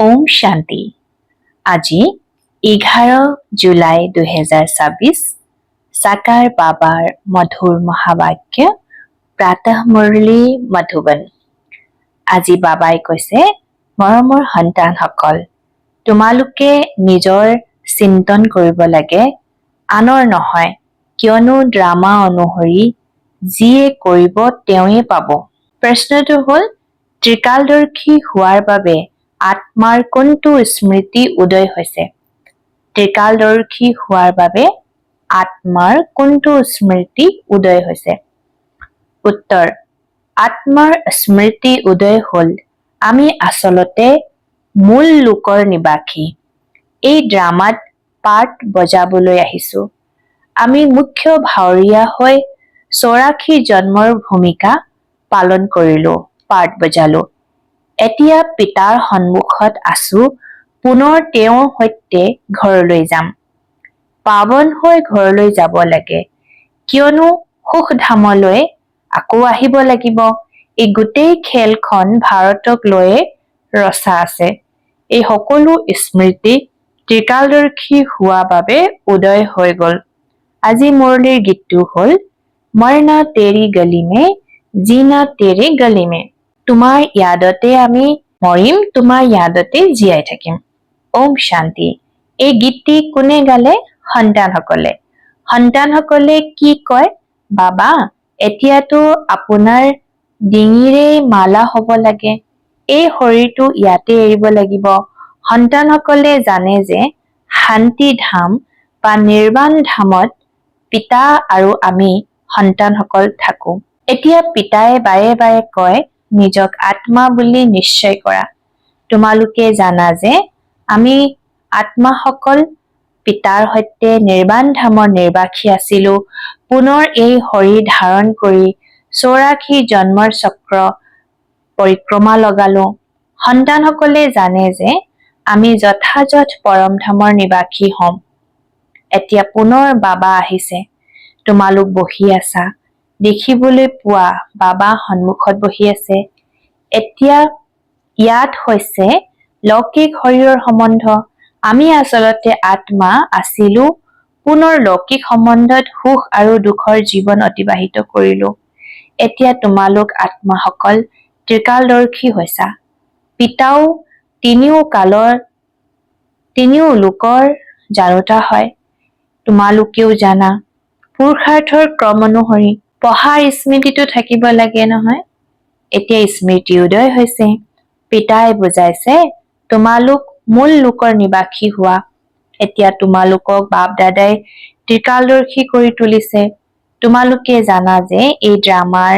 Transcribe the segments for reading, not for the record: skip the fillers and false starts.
ওম শান্তি। আজি 11 জুলাই 2026 সাকাৰ বাবাৰ মধুৰ মহাবাক্য প্ৰাতঃ মুৰলী মধুবন। আজি বাবাই কৈছে, মৰমৰ সন্তানসকল, তোমালোকে নিজৰ চিন্তন কৰিব লাগে, আনৰ নহয়, কিয়নো ড্ৰামা অনুসৰি যিয়ে কৰিব তেওঁৱে পাব। প্ৰশ্নটো হ'ল, ত্ৰিকালদৰ্শী হোৱাৰ বাবে আত্মাৰ কোনটো স্মৃতি উদয় হৈছে? ত্ৰিকালদৰ্শী হোৱাৰ বাবে আত্মাৰ কোনটো স্মৃতি উদয় হৈছে? উত্তৰ, আত্মাৰ স্মৃতি উদয় হ'ল, আমি আচলতে মূল লোকৰ নিবাসী। এই ড্ৰামাত পাৰ্ট বজাবলৈ আহিছো। আমি মুখ্য ভাৱৰীয়া হৈ 84 জন্মৰ ভূমিকা পালন কৰিলো, পাৰ্ট বজালো। এতিয়া পিতাৰ সন্মুখত আছো, পুনৰ তেওঁৰ সৈতে ঘৰলৈ যাম। পাৱন হৈ ঘৰলৈ যাব লাগে, কিয়নো সুখধামলৈ আকৌ আহিব লাগিব। এই গোটেই খেলখন ভাৰতক লৈয়ে ৰচা আছে। এই সকলো স্মৃতি ত্ৰিকালদৰ্শী হোৱা বাবে উদয় হৈ গল। আজি মুৰলীৰ গীতটো হ'ল, মৰনা তেৰি গলি মে, জিনা তেৰে গলি মে। তোমাৰ য়াদতে আমি মৰিম, তোমাৰ য়াদতে জীয়াই থাকিম। ওম শান্তি। এই গীতটি কোনে গালে? সন্তানসকলে। সন্তানসকলে কি কয়? বাবা, এতিয়াতো আপোনাৰ ডিঙিৰে মালা হ'ব লাগে, এই শৰীৰটো ইয়াতে এৰিব লাগিব। সন্তানসকলে জানে যে শান্তি ধাম বা নিৰ্বাণ ধামত পিতা আৰু আমি সন্তানসকল থাকো। এতিয়া পিতাই বাৰে বাৰে কয়, নিজক আত্মা বুলি নিশ্চয় কৰা। তোমালোকে জানা যে আমি আত্মাসকল পিতাৰ সৈতে নিৰ্বাণ ধামৰ নিৰ্বাসী আছিলো। পুনৰ এই শৰীৰ ধাৰণ কৰি 84 জন্মৰ চক্ৰ পৰিক্ৰমা লগালো। সন্তানসকলে জানে যে আমি যথাযথ পৰম ধামৰ নিবাসী হ'ম। এতিয়া পুনৰ বাবা আহিছে, তোমালোক বহি আছা, দেখিবলৈ পোৱা বাবা সন্মুখত বহি আছে। এতিয়া ইয়াত হৈছে লৌকিক শৰীৰৰ সম্বন্ধ। আমি আচলতে আত্মা আছিলো, পুনৰ লৌকিক সম্বন্ধত সুখ আৰু দুখৰ জীৱন অতিবাহিত কৰিলো। এতিয়া তোমালোক আত্মাসকল ত্ৰিকালদৰ্শী হৈছা। পিতাও তিনিও লোকৰ জানোতা হয়, তোমালোকেও জানা। পুৰুষাৰ্থৰ ক্ৰম অনুসৰি পঢ়াৰ স্মৃতিটো থাকিব লাগে নহয়। এতিয়া স্মৃতি উদয় হৈছে। পিতাই বুজাইছে, তোমালোক মূল লোকৰ নিবাসী হোৱা। এতিয়া তোমালোকক বাপ দাদাই ত্ৰিকালদৰ্শী কৰি তুলিছে। তোমালোকে জানা যে এই ড্ৰামাৰ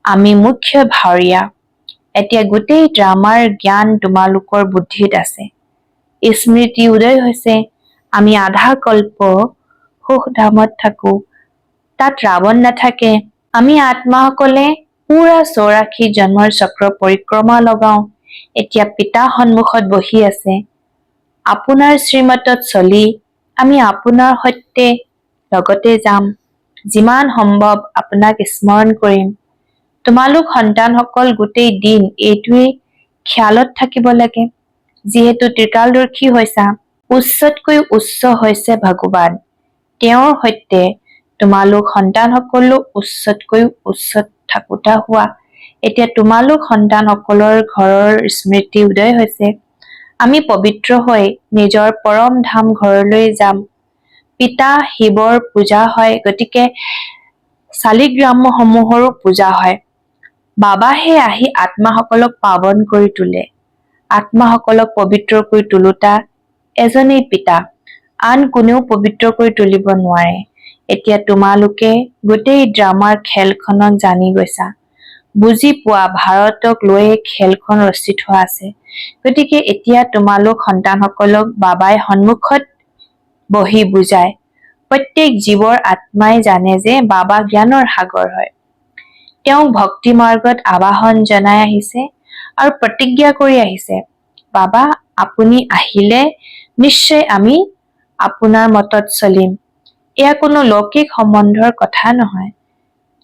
আমি মুখ্য ভাৱৰীয়া। এতিয়া গোটেই ড্ৰামাৰ জ্ঞান তোমালোকৰ বুদ্ধিত আছে। স্মৃতি উদয় হৈছে, আমি আধা কল্প সুখধামত থাকো, তাত ৰাৱণ নাথাকে। আমি আত্মাসকলে পুৰা 84 জন্মৰ চক্ৰ পৰিক্ৰমা লগাও। এতিয়া পিতা সন্মুখত বহি আছে। আপোনাৰ শ্ৰীমতত চলি আমি আপোনাৰ সৈতে লগতে যাম। যিমান সম্ভৱ আপোনাক স্মৰণ কৰিম। তোমালোক সন্তানসকল গোটেই দিন এইটোৱে খিয়ালত থাকিব লাগে। যিহেতু ত্ৰিকালদৰ্শী হৈছা, উচ্চতকৈ উচ্চ হৈছে ভগৱান। তেওঁৰ সৈতে তোমালোক সন্তানসকলো উচ্চতকৈ উচ্চত থাকোতা হোৱা। এতিয়া তোমালোক সন্তানসকলৰ ঘৰৰ স্মৃতি উদয় হৈছে। আমি পবিত্ৰ হৈ নিজৰ পৰম ধাম ঘৰলৈ যাম। পিতা শিৱৰ পূজা হয়, গতিকে শালিগ্ৰামসমূহৰো পূজা হয়। বাবাহে আহি আত্মাসকলক পাৱন কৰি তোলে। আত্মাসকলক পবিত্ৰ কৰি তোলোতা এজনেই পিতা, আন কোনেও পবিত্ৰ কৰি তুলিব নোৱাৰে। এতিয়া তোমালোকে গোটেই ড্ৰামাৰ খেলখনক জানি গৈছা। বুজি পোৱা, ভাৰতক লৈয়ে খেলখন ৰচি থোৱা আছে। গতিকে এতিয়া তোমালোক সন্তানসকলক বাবাই সন্মুখত বহি বুজায়। প্ৰত্যেক জীৱৰ আত্মাই জানে যে বাবা জ্ঞানৰ সাগৰ হয়। তেওঁক ভক্তি মাৰ্গত আবাহন জনাই আহিছে আৰু প্ৰতিজ্ঞা কৰি আহিছে, বাবা আপুনি আহিলে নিশ্চয় আমি আপোনাৰ মতত চলিম। এয়া কোনো লৌকিক সম্বন্ধৰ কথা নহয়।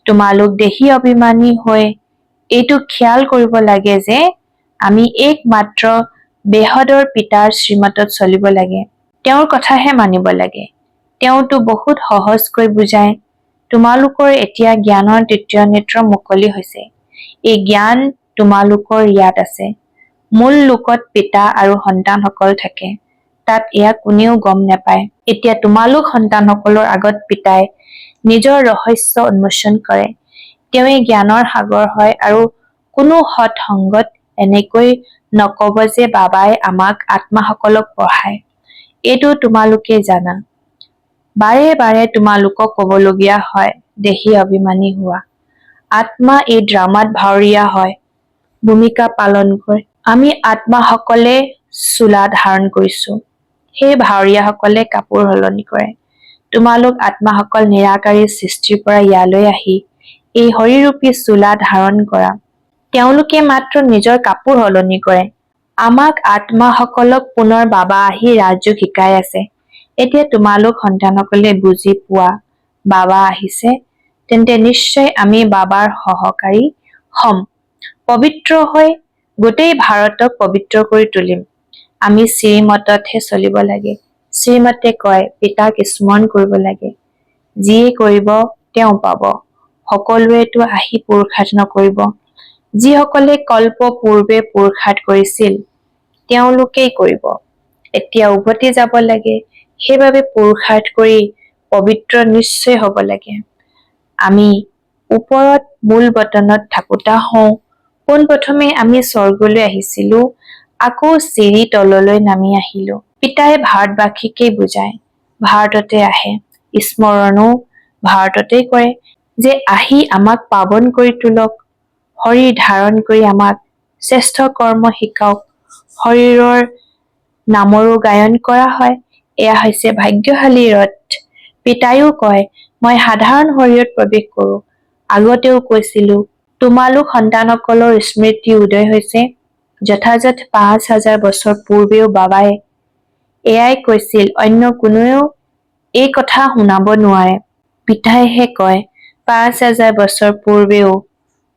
তোমালোক দেহী অভিমানী হৈ এইটো খিয়াল কৰিব লাগে যে আমি একমাত্ৰ বেহদৰ পিতাৰ শ্ৰীমতত চলিব লাগে। তেওঁৰ কথাহে মানিব লাগে। তেওঁতো বহুত সহজকৈ বুজায়। তোমালোকৰ এতিয়া জ্ঞানৰ তৃতীয় নেত্ৰ মুকলি হৈছে। এই জ্ঞান তোমালোকৰ ইয়াত আছে। মূল লোকত পিতা আৰু সন্তানসকল থাকে। তাত এয়া কোনেও গম নাপায়। এতিয়া তোমালোক সন্তানসকলৰ আগত পিতাই নিজৰ ৰহস্য উন্মোচন কৰে। তেওঁৱেই জ্ঞানৰ সাগৰ হয় আৰু কোনো সৎ সংগত এনেকৈ নকব যে বাবাই আমাক আত্মাসকলক পঢ়ায়। এইটো তোমালোকে জানা। বাৰে বাৰে তোমালোকক কবলগীয়া হয় দেহী অভিমানী হোৱা। আত্মা এই ড্ৰামাত ভাৱৰীয়া হয়, ভূমিকা পালন কৰে। আমি আত্মাসকলে চোলা ধাৰণ কৰিছো। সেই ভাৱৰীয়াসকলে কাপোৰ সলনি কৰে। তোমালোক আত্মাসকল নিৰাকাৰী সৃষ্টিৰ পৰা ইয়ালৈ আহি এই শৰীৰৰূপী চোলা ধাৰণ কৰা। তেওঁলোকে মাত্ৰ নিজৰ কাপোৰ সলনি কৰে। আমাক আত্মাসকলক পুনৰ বাবা আহি ৰাজযোগ শিকাই আছে। এতিয়া তোমালোক সন্তানসকলে বুজি পোৱা বাবা আহিছে, তেন্তে নিশ্চয় আমি বাবাৰ সহকাৰী হম। পবিত্ৰ হৈ গোটেই ভাৰতক পবিত্ৰ কৰি তুলিম। আমি শ্ৰীমততহে চলিব লাগে। শ্ৰীমতে কয় পিতাক স্মৰণ কৰিব লাগে। যিয়ে কৰিব তেওঁ পাব। সকলোৱেতো আহি পুৰুষাৰ্থ নকৰিব। যিসকলে কল্প পূৰ্বে পুৰুষাৰ্থ কৰিছিল তেওঁলোকেই কৰিব। এতিয়া উভতি যাব লাগে। সেইবাবে পুৰুষাৰ্থ কৰি পবিত্ৰ নিশ্চয় হব লাগে। আমি ওপৰত মূল বতনত থাকোতা হওঁ। পোনপ্ৰথমে আমি স্বৰ্গলৈ আহিছিলো, আকৌ চিৰি তললৈ নামি আহিলো। পিতাই ভাৰতবাসীকেই বুজায়। ভাৰততে আহে। স্মৰণো ভাৰততেই কৰে যে আহি আমাক পাৱন কৰি তোলক। শৰীৰ ধাৰণ কৰি আমাক শ্ৰেষ্ঠ কৰ্ম শিকাওক। শৰীৰৰ নামৰো গায়ন কৰা হয়। এয়া হৈছে ভাগ্যশালী ৰথ। পিতাইও কয় মই সাধাৰণ শৰীৰত প্ৰৱেশ কৰো। আগতেও কৈছিলো তোমালোক সন্তানসকলৰ স্মৃতি উদয় হৈছে। যথাযথ ৫,০০০ বছৰ পূৰ্বেও বাবাই এয়াই কৈছিল, অন্য কোনেও এই কথা শুনাব নোৱাৰে। পিতাইহে কয় ৫,০০০ বছৰ পূৰ্বেও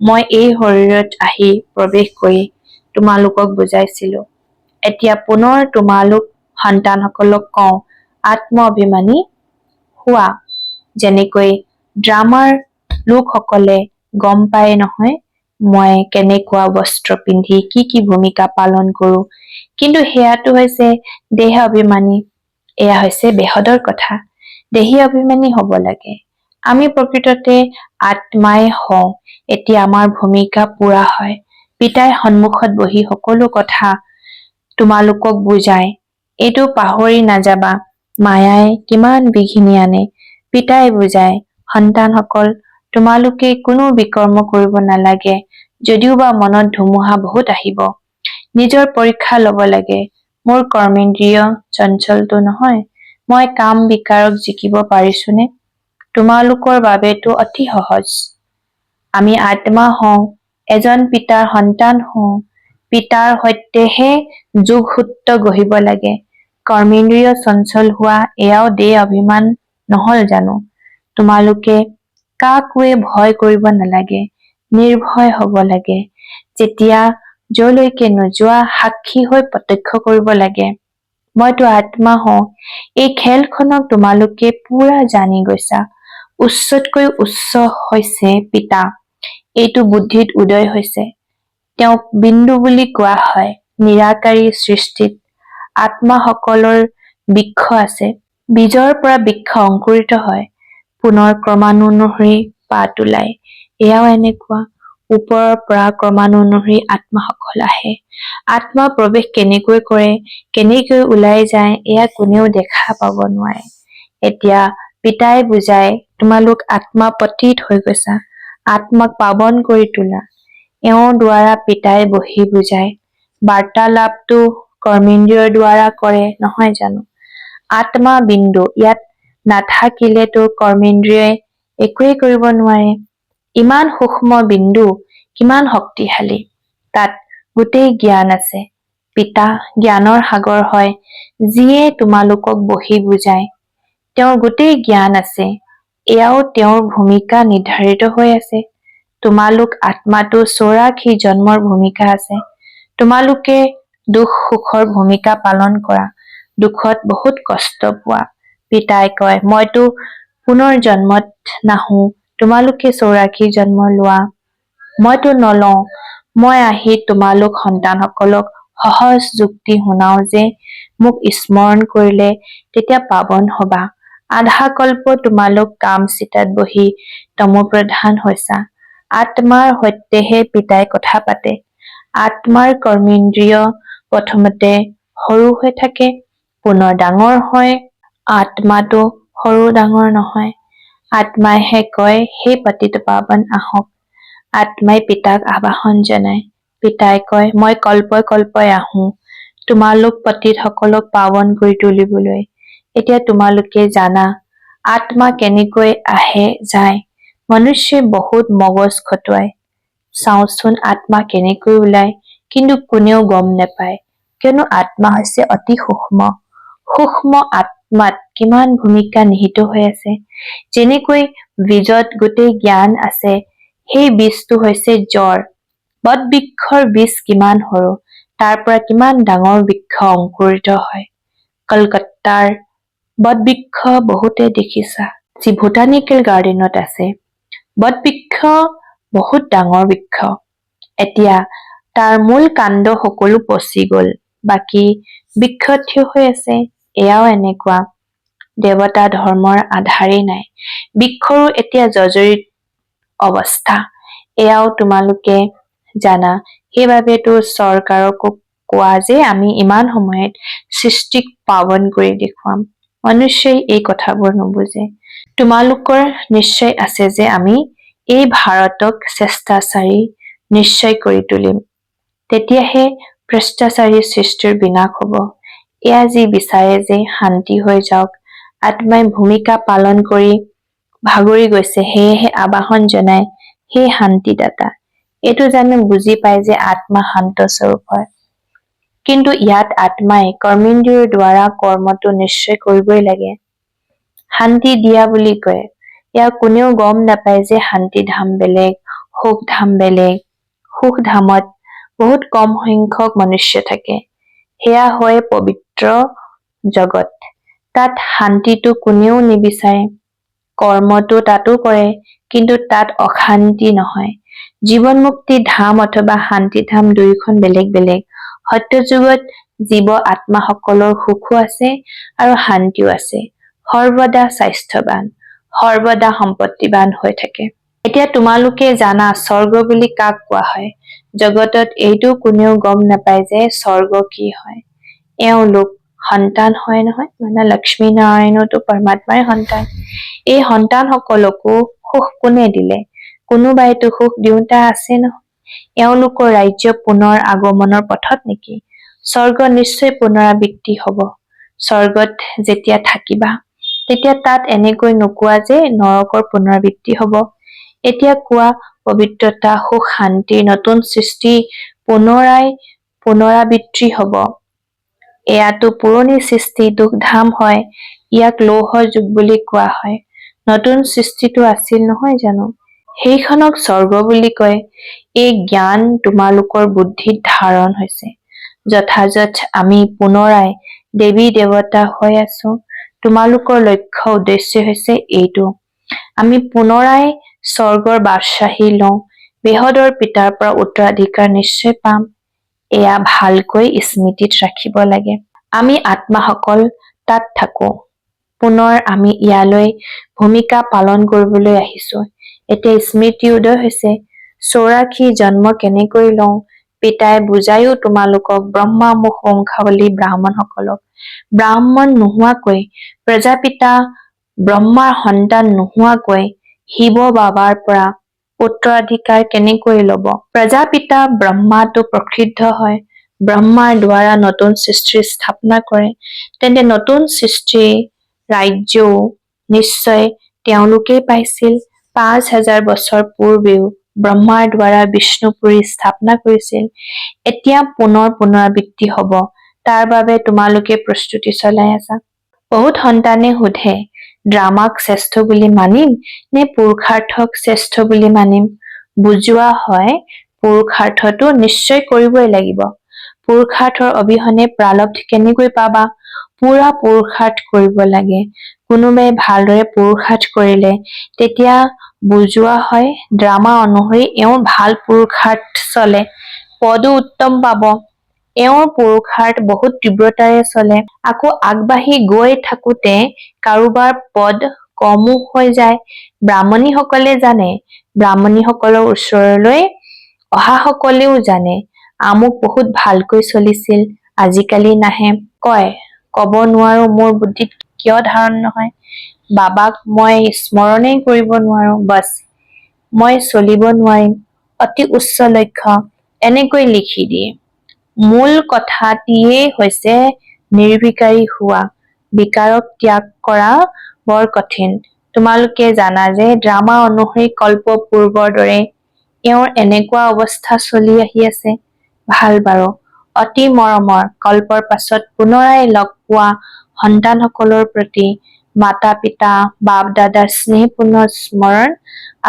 মই এই শৰীৰত আহি প্ৰৱেশ কৰি তোমালোকক বুজাইছিলো। এতিয়া পুনৰ তোমালোক সন্তানসকলক কওঁ আত্ম অভিমানী হোৱা। যেনেকৈ ড্ৰামাৰ লোকসকলে গম পায় নহয় মই কেনেকুৱা বস্ত্ৰ পিন্ধি কি ভূমিকা পালন কৰো, কিন্তু সেয়াটো হৈছে দেহ অভিমানী। এয়া হৈছে বেহদৰ কথা। দেহী অভিমানী হব লাগে। আমি প্ৰকৃততে আত্মাই হওঁ। এতিয়া আমাৰ ভূমিকা পুৰা হয়। পিতাই সন্মুখত বহি সকলো কথা তোমালোকক বুজায়। এইটো পাহৰি নাযাবা মায়াই কিমান বিঘিনি আনে। পিতাই বুজায় সন্তানসকল তোমালোকে কোনো বিকৰ্ম কৰিব নালাগে। যদিওবা মনত ধুমুহা বহুত আহিব। নিজৰ পৰীক্ষা লব লাগে। মোৰ কৰ্মেন্দ্ৰিয় চঞ্চলটো নহয়। মই কাম বিকাৰক জিকিব পাৰিছোনে? তোমালোকৰ বাবেতো অতি সহজ। আমি আত্মা হওঁ, এজন পিতাৰ সন্তান হওঁ। পিতাৰ সৈতেহে যোগসূত্ৰ গঢ়িব লাগে। কৰ্মেন্দ্ৰিয় চঞ্চল হোৱা এয়াও দেহ অভিমান নহল জানো? তোমালোকে কাকোৱে ভয় কৰিব নালাগে। নিৰ্ভয় হব লাগে। যেতিয়া যলৈকে নোযোৱা সাক্ষী হৈ প্ৰত্যক্ষ কৰিব লাগে। মইতো আত্মা হওঁ। এই খেলখনক তোমালোকে পুৰা জানি গৈছা। উচ্চতকৈ উচ্চ হৈছে পিতা। এইটো বুদ্ধিত উদয় হৈছে। তেওঁক বিন্দু বুলি কোৱা হয়। নিৰাকাৰী সৃষ্টিত আত্মাসকলৰ বৃক্ষ আছে। বীজৰ পৰা বৃক্ষ অংকুৰিত হয়। পুনৰ ক্ৰমানুসৰি পাত ওলায়। এয়াও এনেকুৱা। ওপৰৰ পৰা ক্ৰমানুসৰি আত্মাসকল আহে। আত্মা প্ৰৱেশ কেনেকৈ কৰে, কেনেকৈ ওলাই যায় এয়া কোনেও দেখা পাব নোৱাৰে। এতিয়া পিতাই বুজায় তোমালোক আত্মা পতিত হৈ গৈছা। আত্মাক পাৱন কৰি তোলা। এওঁৰ দ্বাৰা পিতাই বহি বুজায়। বাৰ্তালাপটো কৰ্মেন্দ্ৰিয়ৰ দ্বাৰা কৰে নহয় জানো? আত্মা বিন্দু ইয়াত নাথাকিলেতো কৰ্মেন্দ্ৰিয়ই একোৱেই কৰিব নোৱাৰে। ইমান সূক্ষ্ম বিন্দু কিমান শক্তিশালী। তাত গোটেই জ্ঞান আছে। পিতা জ্ঞানৰ সাগৰ হয়। যিয়ে তোমালোকক বহি বুজায়। তেওঁৰ গোটেই জ্ঞান আছে। এয়াও তেওঁৰ ভূমিকা নিৰ্ধাৰিত হৈ আছে। তোমালোক আত্মাতো ৮৪ জন্মৰ ভূমিকা আছে। তোমালোকে দুখ সুখৰ ভূমিকা পালন কৰা, দুখত বহুত কষ্ট পোৱা। পিতাই কয়, মইতো পুনৰ জন্মত নাহো, তোমালোকে 84 জন্ম লোৱা, মইতো নলওঁ। মই আহি তোমালোক সন্তানসকলক সহজ যুক্তি শুনাও যে মোক স্মৰণ কৰিলে তেতিয়া পাৱন হবা। আধা কল্প তোমালোক কাম চিতাত বহি তমোপ্ৰধান হৈছা। আত্মাৰ সৈতেহে পিতাই কথা পাতে। আত্মাৰ কৰ্মেন্দ্ৰিয় প্ৰথমতে সৰু হৈ থাকে, পুনৰ ডাঙৰ হয়। আত্মাটো সৰু ডাঙৰ নহয়। আত্মাইহে কয়, হে পতিত পাৱন আহক। আত্মাই পিতাক আবাহন জনায়। পিতাই কয়, মই কল্পই কল্পই আহো তোমালোক পতিত সকলক পাৱন কৰি তুলিবলৈ। এতিয়া তোমালোকে জানা আত্মা কেনেকৈ আহে যায়। মনুষ্যই বহুত মগজ খটুৱায়। চাওচোন আত্মা কেনেকৈ ওলায়, কিন্তু কোনেও গম নেপায়, কিয়নো আত্মা হৈছে অতি সূক্ষ্ম। সূক্ষ্ম আত্মাত কিমান ভূমিকা নিহিত হৈ আছে। যেনেকৈ বীজত গোটেই জ্ঞান আছে, সেই বীজটো হৈছে জ্বৰ। বটবৃক্ষৰ বীজ কিমান সৰু, তাৰ পৰা কিমান ডাঙৰ বৃক্ষ অংকুৰিত হয়। কলকাতাৰ বটবৃক্ষ বহুতে দেখিছা, যি বোটানিকেল গাৰ্ডেনত আছে। বটবৃক্ষ বহুত ডাঙৰ বৃক্ষ। এতিয়া তাৰ মূল কাণ্ড সকলো পচি গল, বাকী বৃক্ষ থিয় হৈ আছে। এয়াও এনেকুৱা। দেৱতা ধৰ্মৰ আধাৰেই নাই। বৃক্ষৰো এতিয়া জৰ্জৰিত অৱস্থা। এয়াও তোমালোকে জানা। সেইবাবেতো চৰকাৰকো কোৱা যে আমি ইমান সময়ত সৃষ্টিক পাৱন কৰি দেখুৱাম। মনুষ্যই এই কথাবোৰ নুবুজে। তোমালোকৰ নিশ্চয় আছে যে আমি এই ভাৰতক শ্ৰেষ্টাচাৰী নিশ্চয় কৰি তুলিম। তেতিয়াহে ভ্ৰষ্টাচাৰী সৃষ্টিৰ বিনাশ হব। এয়া যি বিচাৰে যে শান্তি হৈ যাওক। আত্মাই ভূমিকা পালন কৰি ভাগৰি গৈছে, সেয়েহে আবাহন জনায়, হে শান্তিদাতা। এইটো জানো বুজি পায় যে আত্মা শান্ত স্বৰূপ হয়। কিন্তু ইয়াত আত্মাই কৰ্মেন্দ্ৰিয়ৰ দ্বাৰা কৰ্মটো নিশ্চয় কৰিবই লাগে। শান্তি দিয়া বুলি কয়। ইয়াৰ কোনেও গম নাপায় যে শান্তিধাম বেলেগ, সুখধাম বেলেগ। সুখধামত বহুত কম সংখ্যক মনুষ্য থাকে। সেয়া হয় পবিত্ৰ জগত। তাত শান্তিটো কোনেও নিবিচাৰে। কৰ্মটো তাতো কৰে, কিন্তু তাত অশান্তি নহয়। জীৱন মুক্তি ধাম অথবা শান্তিধাম দুয়োখন বেলেগ বেলেগ। সত্যযুগত জীৱ আত্মাসকলৰ সুখো আছে আৰু শান্তিও আছে। সৰ্বদা স্বাস্থ্যৱান, সৰ্বদা সম্পত্তিৱান হৈ থাকে। এতিয়া তোমালোকে জানা স্বৰ্গ বুলি কাক কোৱা হয়। জগতত এইটো কোনেও গম নাপায় যে স্বৰ্গ কি হয়। এওঁলোক সন্তান হয় নহয়, মানে লক্ষ্মী নাৰায়ণতো পৰমাত্মাৰ সন্তান। এই সন্তান সকলকো সুখ কোনে দিলে? কোনোবাইতো সুখ দিওঁতা আছে নহয়। এওঁলোকৰ ৰাজ্য পুনৰ আগমনৰ পথত নেকি? স্বৰ্গ নিশ্চয় পুনৰাবৃত্তি হব। স্বৰ্গত যেতিয়া থাকিবা, তেতিয়া তাত এনেকৈ নোকোৱা যে নৰকৰ পুনৰাবৃত্তি হব। এতিয়া কোৱা পবিত্ৰতা, সুখ, শান্তিৰ নতুন সৃষ্টি পুনৰাবৃত্তি হব। এয়াতো পুৰণি সৃষ্টি দুখধাম হয়। ইয়াক লৌহ যুগ বুলি কোৱা হয়। নতুন সৃষ্টিটো আছিল নহয় জানো, সেইখনক স্বৰ্গ বুলি কয়। এই জ্ঞান তোমালোকৰ বুদ্ধিত ধাৰণ হৈছে। যথাযথ আমি পুনৰাই দেৱী দেৱতা হৈ আছো। তোমালোকৰ লক্ষ্য উদ্দেশ্য হৈছে এইটো, আমি পুনৰাই স্বৰ্গৰ বাদশ্বাহী লওঁ। বেহদৰ পিতাৰ পৰা উত্তৰাধিকাৰ নিশ্চয় পাম। এয়া ভালকৈ স্মৃতিত ৰাখিব লাগে। আমি আত্মাসকল তাত থাকো। পুনৰ আমি ইয়ালৈ ভূমিকা পালন কৰিবলৈ আহিছো। এতিয়া স্মৃতি উদয় হৈছে। 84 জন্ম কেনেকৈ লওঁ, পিতাই বুজায়ো তোমালোকক, ব্ৰহ্মা মুখ বংশাৱলী ব্ৰাহ্মণসকলক। ব্ৰাহ্মণ নোহোৱাকৈ, প্ৰজাপিতা ব্ৰহ্মাৰ সন্তান নোহোৱাকৈ শিৱ বাবাৰ পৰা উত্তৰাধিকাৰ কেনেকৈ লব? প্ৰজাপিতা ব্ৰহ্মাটো প্ৰসিদ্ধ হয়। ব্ৰহ্মাৰ দ্বাৰা নতুন সৃষ্টিৰ স্থাপনা কৰে। তেন্তে নতুন সৃষ্টিৰ ৰাজ্যও নিশ্চয় তেওঁলোকেই পাইছিল। 5000 বছৰ পূৰ্বেও ব্ৰহ্মাৰ দ্বাৰা বিষ্ণুপুৰী স্থাপনা কৰিছিল। এতিয়া পুনৰ পুনৰাবৃত্তি হব। তাৰ বাবে তোমালোকে প্ৰস্তুতি চলাই আছা। বহুত সন্তানে সোধে, ড্ৰামাক শ্ৰেষ্ঠ বুলি মানিম নে পুৰুষাৰ্থক শ্ৰেষ্ঠ বুলি মানিম? বুজোৱা হয়, পুৰুষাৰ্থটো নিশ্চয় কৰিবই লাগিব। পুৰুষাৰ্থৰ অবিহনে প্ৰাৰব্ধ কেনেকৈ পাবা? পুৰা পুৰুষাৰ্থ কৰিব লাগে। কোনোবাই ভালদৰে পুৰুষাৰ্থ কৰিলে তেতিয়া বুজোৱা হয় ড্ৰামা অনুসৰি এওঁৰ ভাল পুৰুষাৰ্থ চলে, পদো উত্তম পাব। এওঁৰ পুৰুষাৰ্থ বহুত তীব্ৰতাৰে চলে। আকৌ আগবাঢ়ি গৈ থাকোতে কাৰোবাৰ পদ কমো হৈ যায়। ব্ৰাহ্মণীসকলে জানে, ব্ৰাহ্মণীসকলৰ ওচৰলৈ অহাসকলেও জানে আমুক বহুত ভালকৈ চলিছিল, আজিকালি নাহে। কয়, কব নোৱাৰো মোৰ বুদ্ধিত কিয় ধাৰণ নহয়। বাবাক মই স্মৰণেই কৰিব নোৱাৰো, বছ মই চলিব নোৱাৰিম, অতি উচ্চ লক্ষ্য, এনেকৈ লিখি দিয়ে। মূল কথাটিয়েই হৈছে নিৰ্বিকাৰী হোৱা, বিকাৰক ত্যাগ কৰা বৰ কঠিন। তোমালোকে জানা যে ড্ৰামা অনুসৰি কল্প পূৰ্বৰ দৰে এওঁৰ এনেকুৱা অৱস্থা চলি আহি আছে। ভাল বাৰু, অতি মৰমৰ। কল্পৰ পাছত পুনৰাই লগ পোৱা সন্তানসকলৰ প্ৰতি মাতা পিতা বাপ দাদাৰ স্নেহপূৰ্ণ স্মৰণ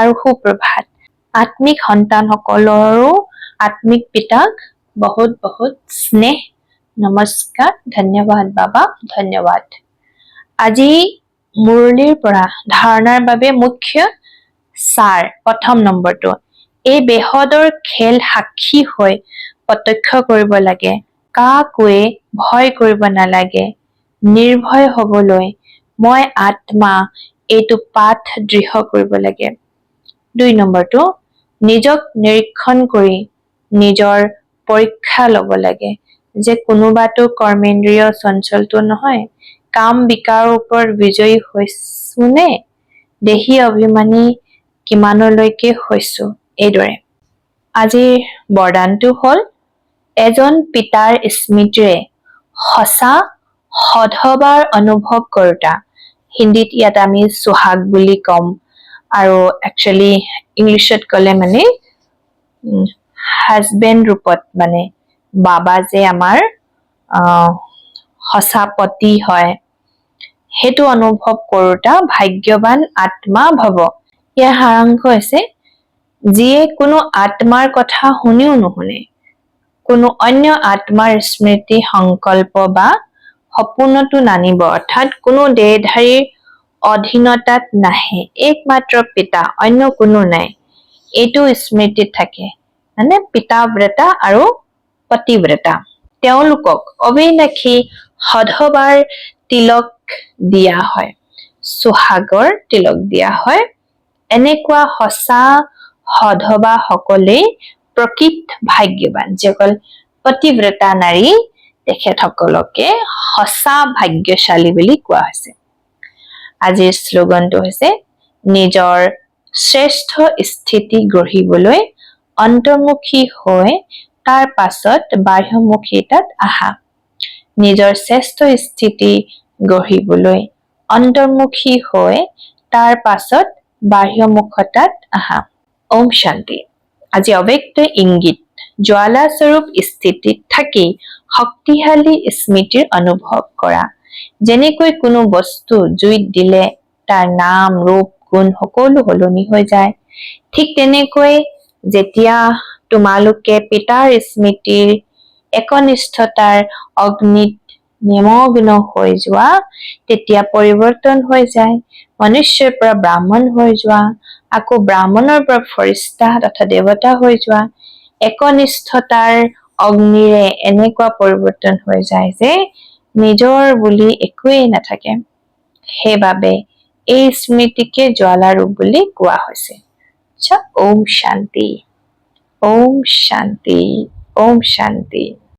আৰু সুপ্ৰভাত। আত্মিক সন্তানসকলৰো আত্মিক পিতাক বহুত বহুত স্নেহ, নমস্কাৰ, ধন্যবাদ বাবা, ধন্যবাদ। আজি মুৰলীৰ পৰা ধাৰণাৰ বাবে মুখ্য সাৰ প্ৰথম নম্বৰটো, এই বেহদৰ খেল সাক্ষী হৈ প্ৰত্যক্ষ কৰিব লাগে। কাকোৱে ভয় কৰিব নালাগে। নিৰ্ভয় হবলৈ মই আত্মা এইটো পাঠ দৃঢ় কৰিব লাগে। ২ নম্বৰটো, নিজক নিৰীক্ষণ কৰি নিজৰ পৰীক্ষা লব লাগে যে কোনোবাটো কৰ্মেন্দ্ৰিয় চঞ্চলটো নহয়, কাম বিকাৰৰ ওপৰত বিজয়ী হৈছোনে, দেহী অভিমানী কিমানলৈকে হৈছো। এইদৰে আজিৰ বৰদানটো হল, এজন পিতাৰ স্মৃতিৰে সঁচা সধবাৰ অনুভৱ কৰোতা। হিন্দীত ইয়াত আমি সোহাগ বুলি কম, আৰু একচুৱেলি ইংলিছত কলে মানে হাজবেণ্ড ৰূপত, মানে বাবা যে আমাৰ সঁচা পতি হয়, সেইটো অনুভৱ কৰোতা ভাগ্যৱান আত্মা ভৱ। ইয়াৰ সাৰাংশ হৈছে, যিয়ে কোনো আত্মাৰ কথা শুনিও নুশুনে, কোনো অন্য আত্মাৰ স্মৃতি সংকল্প বা সপোনতো নানিব, অৰ্থাৎ কোনো দেহধাৰীৰ অধীনতাত নাহে, একমাত্ৰ পিতা, অন্য কোনো নাই, এইটো স্মৃতিত থাকে। মানে পিতাব্ৰতা আৰু পতিব্ৰতা। তেওঁলোকক অবিনাশী সধবাৰ তিলক দিয়া হয়, সোহাগৰ তিলক দিয়া হয়। এনেকুৱা সঁচা সধবা সকলেই প্ৰকৃত ভাগ্যৱান। যিসকল পতিব্ৰতা নাৰী, তেখেতসকলকে সঁচা ভাগ্যশালী বুলি কোৱা হৈছে। আজিৰ শ্লোগানটো হৈছে, নিজৰ শ্ৰেষ্ঠ স্থিতি গঢ়িবলৈ অন্তৰ্মুখী হৈ তাৰ পাছত বাহ্যমুখিতাত আহা। নিজৰ শ্ৰেষ্ঠ স্থিতি গঢ়িবলৈ অন্তৰ্মুখী হৈ তাৰ পাছত বাহ্যমুখতাত আহা। ওম শান্তি। আজি অব্যক্ত ইংগিত, জ্বালাস্বৰূপ স্থিতিত থাকি শক্তিশালী স্মৃতিৰ অনুভৱ কৰা। যেনেকৈ কোনো বস্তু জুইত দিলে তাৰ নাম ৰূপ গুণ সকলো সলনি হৈ যায়, ঠিক তেনেকৈ যেতিয়া তোমালোকে পিতাৰ স্মৃতিৰ একনিষ্ঠতাৰ অগ্নিত নিমগ্ন হৈ যোৱা, তেতিয়া পৰিৱৰ্তন হৈ যায়। মনুষ্যৰ পৰা ব্ৰাহ্মণ হৈ যোৱা, আকৌ ব্ৰাহ্মণৰ পৰা ফৰিষ্টা তথা দেৱতা হৈ যোৱা। একনিষ্ঠতাৰ অগ্নিৰে এনেকুৱা পৰিৱৰ্তন হৈ যায় যে নিজৰ বুলি একোৱেই নাথাকে। সেইবাবে এই স্মৃতিকে জ্বালাৰূপ বুলি কোৱা হৈছে। ওম শান্তি, ওম শান্তি, ওম শান্তি।